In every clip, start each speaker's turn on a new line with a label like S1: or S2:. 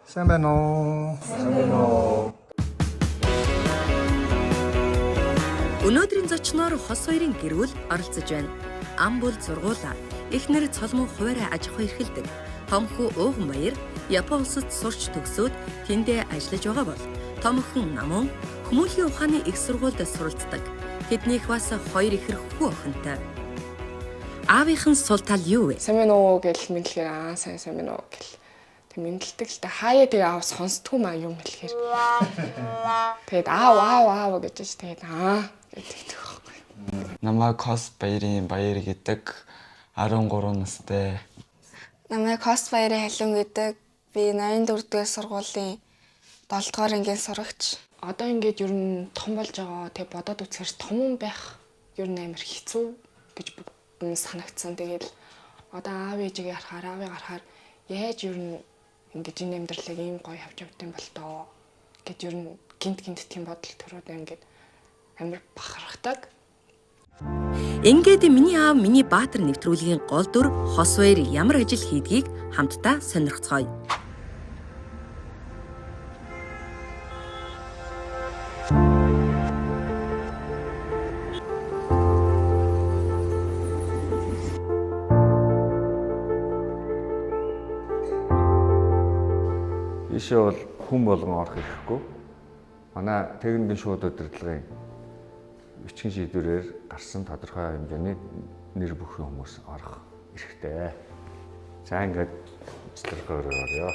S1: сайн байна уу? Сайн байна уу?
S2: Өнөөдрийн зочноор хос хоёрын гэрүүл оролцож байна. Ам бол зургуулаа. Эхнэр цолмоо хуваарай аж ахуй эрхэлдэг. Томхүү ууган баяр Япон улсад сурч төгсөөд тэндээ ажиллаж байгаа бол томхон намун хүмүүлийн ухааны их сургуульд суралцдаг. Тэднийх бас хоёр ихэр хүү охинтой. Аавынхан сул тал юу вэ?
S3: Сайн байна уу гэж мэдлэхээр сайн байна уу гэл. Тэг мэдлдэг л та хаяа тэг аав сонсдгүй маа юм хэлэхээр. Тэгэд аав гэж тэгээд гэдэг байхгүй.
S4: Намайг Кос баярын баяр гэдэг 13 настай.
S5: Намайг Кос баярын халиун гэдэг. Би 84 дугаар сургуулийн 7 дугаар ангийн сурагч.
S3: Одоо ингээд ер нь том болж байгаа. Тэг бодоод үзэхээр том хүн байх ер нь амар хэцүү гэж санагдсан. Тэгэл одоо аав ээжигээ харахаар яаж ер нь ингэж энэ амьдралыг ийм гоё авч явдсан бол тоо гэж ер нь гинт тийм бодол төрөөд ингээд амар бахархдаг.
S2: Ингээд миний аав миний баатар нэвтрүүлгийн гол дүр хос хоёр ямар ажил хийдгийг хамтдаа сонирхцгоё.
S6: Ийшээ бол хүн болгон орох хэрэггүй. Манай техникийн шууд удирдлагын бичгийн шийдвэрээр гарсан тодорхой хэмжээний нэр бүхэн хүмүүс орох эрхтэй. За ингээд цэцлэргээр орё.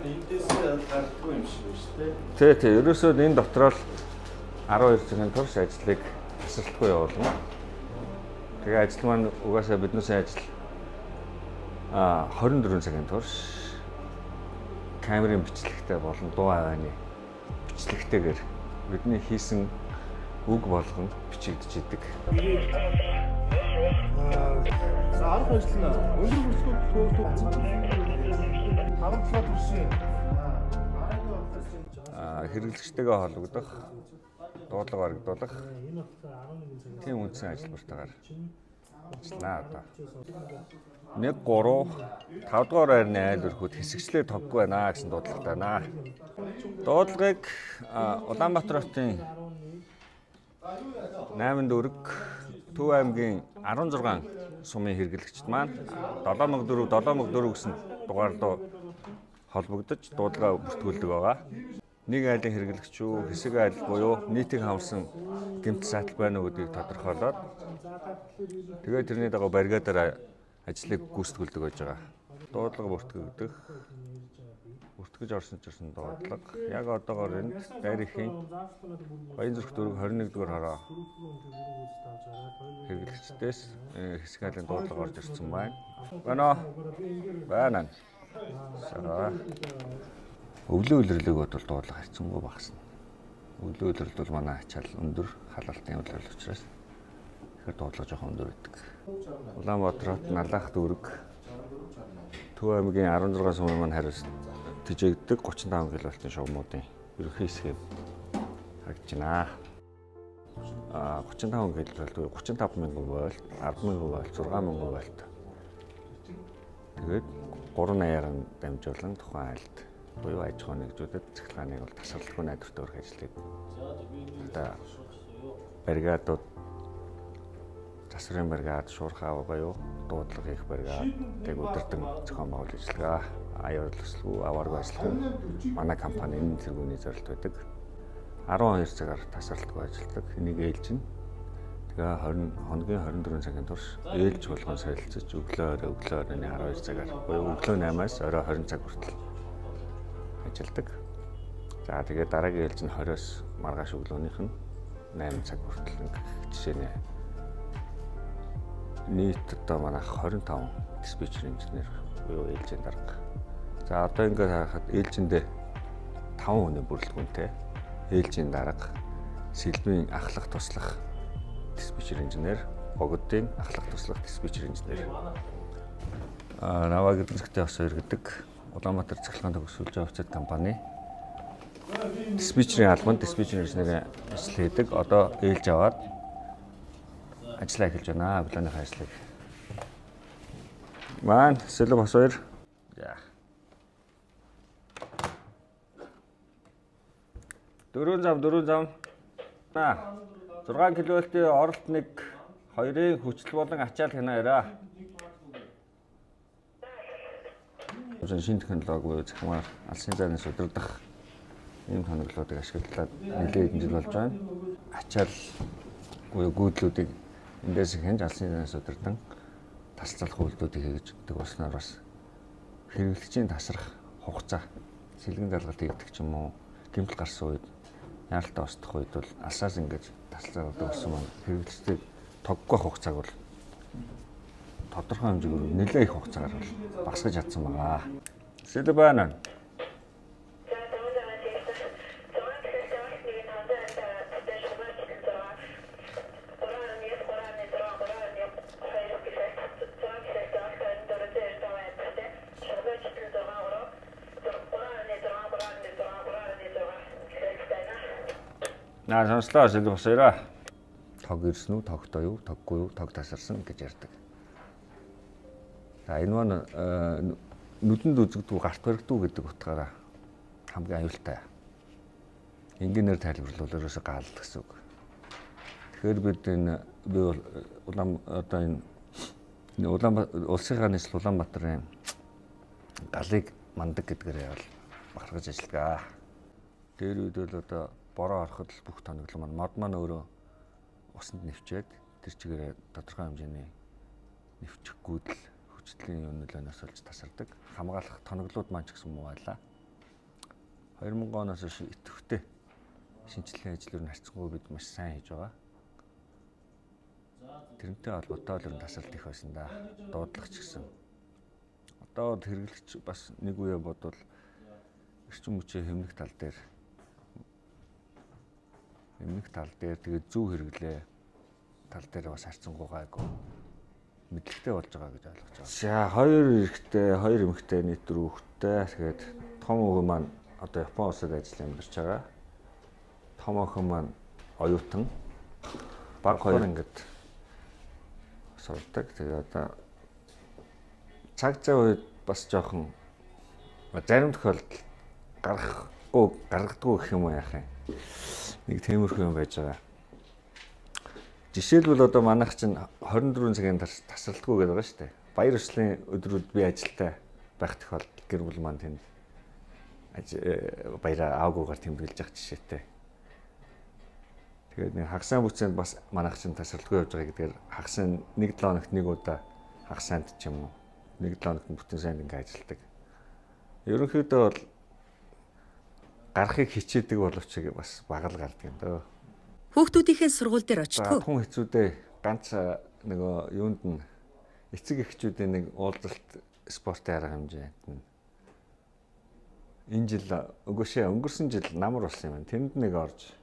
S1: Эндээс гардаггүй юм шиг байна шүү дээ.
S6: Тий. Ерөөсөө энэ дотроо л 12 цагийн турш ажлыг тасралтгүй явуулна. Тэгээ ажил маань угаасаа биднээс ажил 24 цагийн турш камерын бичлэгтэй болон дуу авааны бичлэгтэйгээр бидний хийсэн үг болгон бичигдэж идэг.
S1: За арга ажил нь өндөр хүртэл харамтлаа төрсөн.
S6: Хэрэглэгчтэйгээ холбогдох, дуудлага барагдуулах тийм үндсэн ажиллабартаагаар ажиллана одоо. 1 3 5 дугаар байрны айл өрхөд хэсэгчлээ тоггүй байна гэсэн дуудлагатай байна. Дуудлагыг Улаанбаатар хотын 8 дүүрэг, Төв аймгийн 16 сумын хэрэглэгчд маань 704 гэсэн дугаарлуу холбогдож дуудлага бүртгүүлдэг байгаа. Нэг айлын хэрэглэгч үү, хэсэг айл буюу нийтийг хамарсан гэмтэл саатал байна уу гэдгийг тодорхойлоод тэгээд тэрний дагуу баригадаар ажлыг гүйцэтгүүлдэг байж байгаа. Дуудлага бүртгэж орсон дуудлага яг одоогоор энд дайрхийн Баянзүрх дүүрэг 21 дугаар хороо хэрэглэгчдээс хэсэг айлын дуудлага орж ирсэн байна. Байна. Өвлөө улирлыг бодвол дуудлага хайцсангүй багасна. Өвлөө улирлд бол манай ачаал өндөр халаалтын улирал учраас ихэр дуудлага жоохон өндөр байдаг. Улаанбаатар хот Налах дүүрэг Төв аймгийн 16 сумын маань хариуц тэжээгддэг 35 кВт-ийн шугамуудын ерөнхий хэсгийг харагдаж байна. 35 кВт, 35 мянган вольт, 10 мянган вольт, 6 мянган вольт. Тэгээд 3 аяаран дамжуулан тухайн айлд буюу аж ахуйн нэгжүүдэд цахилгааныг бол тасралтгүй найдвартай өрх ажлыг одоо баригадууд засварын баригад, шуурхаа буюу дуудлага хийх баригад тэг өдөртөн зохион байгуулалт ажиллагаа, аяар төслөө, аваарга ажиллагаа манай компанийн зэргүүний зорилт байдаг. 12 цагаар тасралтгүй ажилладаг. Энийг ээлжин. Тэгээ хоногийн 24 цагийн турш ээлж болгон солилцож өглөө оройны 12 цагаар буюу өглөө 8-аас орой 20 цаг хүртэл ажилладаг. За тэгээд дараагийн ээлж нь 20-оос маргааш өглөөнийх нь 8 цаг хүртэл жишээ нийт одоо манайх 25 диспетчер инженер буюу ээлжийн дарга. За одоо ингээд харахад ээлжиндээ 5 хүний бүрэлдэхүүнтэй ээлжийн дарга, сэлбийн ахлах туслах диспетчер инженер, богдын ахлах туслах диспетчер инженер. Наваг эзэмшигчтэй хос хоёр гэдэг Улаанбаатар цахилгаан төгсгөл жавцад компани диспетчерийн албанд диспетчер инженерийн ажил хийдэг. Одоо ээлж аваад ажиллаа эхэлж байна. Планыхаа ажлыг. Маань Сэлб бас 2. За. 4 зам. 6 кВт-ийн оролт 1 2-ын хүчил болон ачаал хянаараа. Шинэ технологи буюу захимаар алсын зайнаас удирдах ийм тоноглолуудыг ашиглаад нэлээд хэдэн жил болж байна. Ачаал буюу гүйдлүүдийг эндээс хянж алсын зайнаас удирдан тасалцах үйлдэлүүдийг хийж өгдөг болсноор бас хэрэглэгчийн тасрах хугацаа, сэлгэн далгалт хийгдэх ч юм уу, гэмтэл гарсан үед, яаралтай устдах үед бол алсаас ингэж тасалцаадаг болсон маань хэрэглэгчдийг тоггүй хугацааг бол тодорхой хэмжээгээр нэлээд их хугацаагаар бол багасгаж чадсан байгаа. Сэлб байна. Сонслоо Сэлб бас 2. Тог ирсэн үү, тогтой юу, тоггүй юу, тог тасарсан гэж ярьдаг. За энэ маань нүдэнд үзэгдүү, гарт баригдүү гэдэг утгаараа хамгийн аюултай. Энгийнээр тайлбарлавал ерөөсө гаал гэсэн үг. Тэгэхээр бид би улсынхаа нийслэл Улаанбаатарын галыг мандаг гэдгээрээ бол бахархаж ажиллагаа. Дээр үед бол одоо бороо ороход л бүх тоноглол мод маань өөрөө усанд нэвчээд тэр чигээр тодорхой хэмжээний нэвчих гүйдэл хүчлийн нөлөөнөөс олж тасардаг. Хамгаалах тоноглолууд маань ч гэсэн муу байлаа. 2000 оноос хойш идэвхтэй шинжилгээ ажил ер нь харьцангуй бид маш сайн хийж байгаа. Тэрнтэй холбоотой л ер нь тасалт их байсан да. Дуудлагч гэсэн. Одоо хэрэглэгч бас нэг үе бодвол эрчим хүчээ хэмнэх тал дээр тэгээд зөв хэрэглээ тал дээр бас харьцангуй гайгүй мэдлэгтэй болж байгаа гэж ойлгож байгаа. За 2 эрэгтэй, 2 эмэгтэй нийт 4 хүүхэдтэй. Тэгээд том өвгөн маань одоо Япон улсад ажиллаж амьдарч байгаа. Том охин маань оюутан. Баг 2 ингээд сурдаг. Тэгээд одоо цаг зав үед бас жоохон зарим тохиолдолд гаргадгүй гэх юм уу яах юм. Нэг темирхүү юм байж байгаа. Жишээлбэл одоо манайх чинь 24 цагийн тасралтгүй гэдэг байгаа шүү дээ. Баяр хөслийн өдрүүд би ажилдаа байх тохиолдолд гэр бүл маань тэнд баяраа аагуугаар тэмдэглэж явах жишээтэй. Тэгээд нэг хагасны бүцэнд бас манайх чинь тасралтгүй явж байгаа гэдгээр хагасны 1-7 хоногт нэг удаа хагасанд ч юм уу 1-7 хоногт бүтэн сайн ингээ ажилдаг. Ерөнхийдөө бол гарахыг хичээдэг боловч бас багал гардаг юм дөө.
S2: Хүүхдүүдийнхээ сургууль дээр очтгоо.
S6: Хүн хэцүүдээ ганц нөгөө юунд нь эцэг эхчүүдийн нэг уулзалт спортын арга хэмжээнд нь энэ жил өнгөрсөн жил намар болсон юм байна. Тэнд нэг орж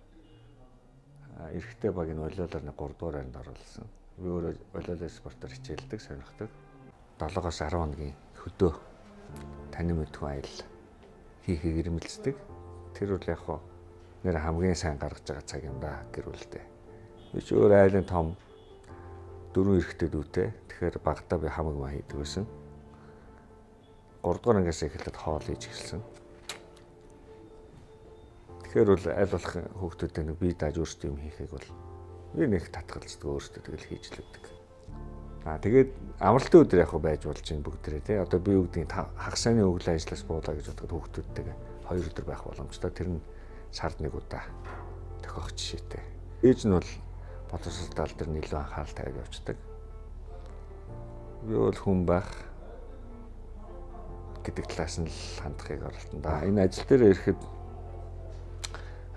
S6: эрэгтэй багийн волейболоор 3 дугаар ангид оруулсан. Би өөрөө волейбол спортоор хичээлдэг, сонирхдаг. 7-оос 10 хоногийн хөдөө танин мэдхүн аялал хийхийг ирмэлцдэг. Тэр үл яг хоо нэр хамгийн сайн гаргаж байгаа цаг юм да гэр бүлдээ. Би ч өөр айлын том 4 эрэгтэй дүүтэй. Тэгэхээр багтаа би хамаг маа хийдэг байсан. 3 дугаар ангиас эхлээд хоол хийж эхэлсэн. Тэгэхээр бол аль болох хүүхдүүдэд нэг бие дааж өөрсдөө юм хийхийг бол би нэг татгалздаг өөрсдөө тэгэл хийж л өгдөг. Тэгээд амралтын өдөр яг байж болж байна бүгдээрээ тий. Одоо би үгдийн хагасны өглөө ажиллаж буулаа гэж бодоход хүүхдүүдтэйгээ 2 өдөр байх боломжтой. Тэр нь сард 1 удаа тохиох жишээтэй. Ээж нь бол боловсрол дээр нь илүү анхаарал тавиад явцдаг. Би бол хүн байх гэдэг талаас нь л хандахыг оролдсон да. Энэ ажил дээр ирэхэд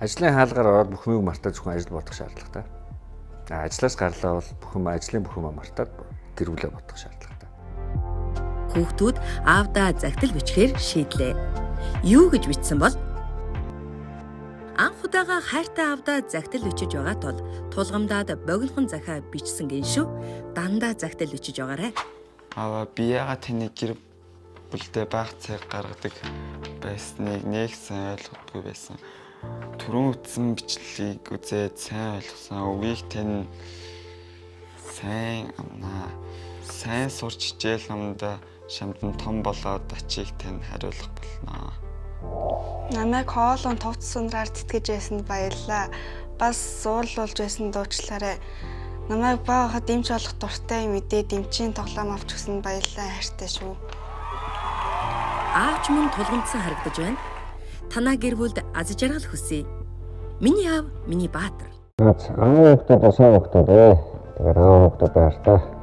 S6: ажлын хаалгаар ороод бүх юмыг мартаад зөвхөн ажил бодох шаардлагатай. Ажлаас гарлаа бол бүх юм ажлын бүх юм мартаад гэр бүлээ бодох шаардлагатай.
S2: Хүүхдүүд аавдаа загтал бичгээр шийдлээ. Юу гэж бичсэн бол анх удаага хайртай аавдаа загтал бичиж байгаа тул тулгамдаад богинохон захиа бичсэн гин шүү. Дандаа загтал бичиж байгаарай.
S4: Аваа би яагаад тэний гэр бүлдээ байх цаг гаргадаг байсныг нэг сайн ойлгохгүй байсан. Түрүүн үтсэн бичлэгийг үзээд сайн ойлгосон. Үгийг тань сайн амнаа. Сайн сурч хичээл номд шамдан том болоод ачийг тань хариулах болно.
S5: Намайг хоолон товц сундраар тэтгэж байсанд баярлалаа. Бас суулуулж байсан дуучлаарай. Намайг багахад дэмж олох дуртай мэдээ дэмчийн тоглоом авч өгсөнд баярлалаа хайртай шүү.
S2: Аавч мөн тулгамдсан харагдаж байна. Танаа гэр бүлд аз жаргал хүсье. Миний аав, миний баатар.
S7: Аав хүүхдүүд сайн хүүхдүүд ээ. Тэгэхээр аав хүүхдүүд баяртай.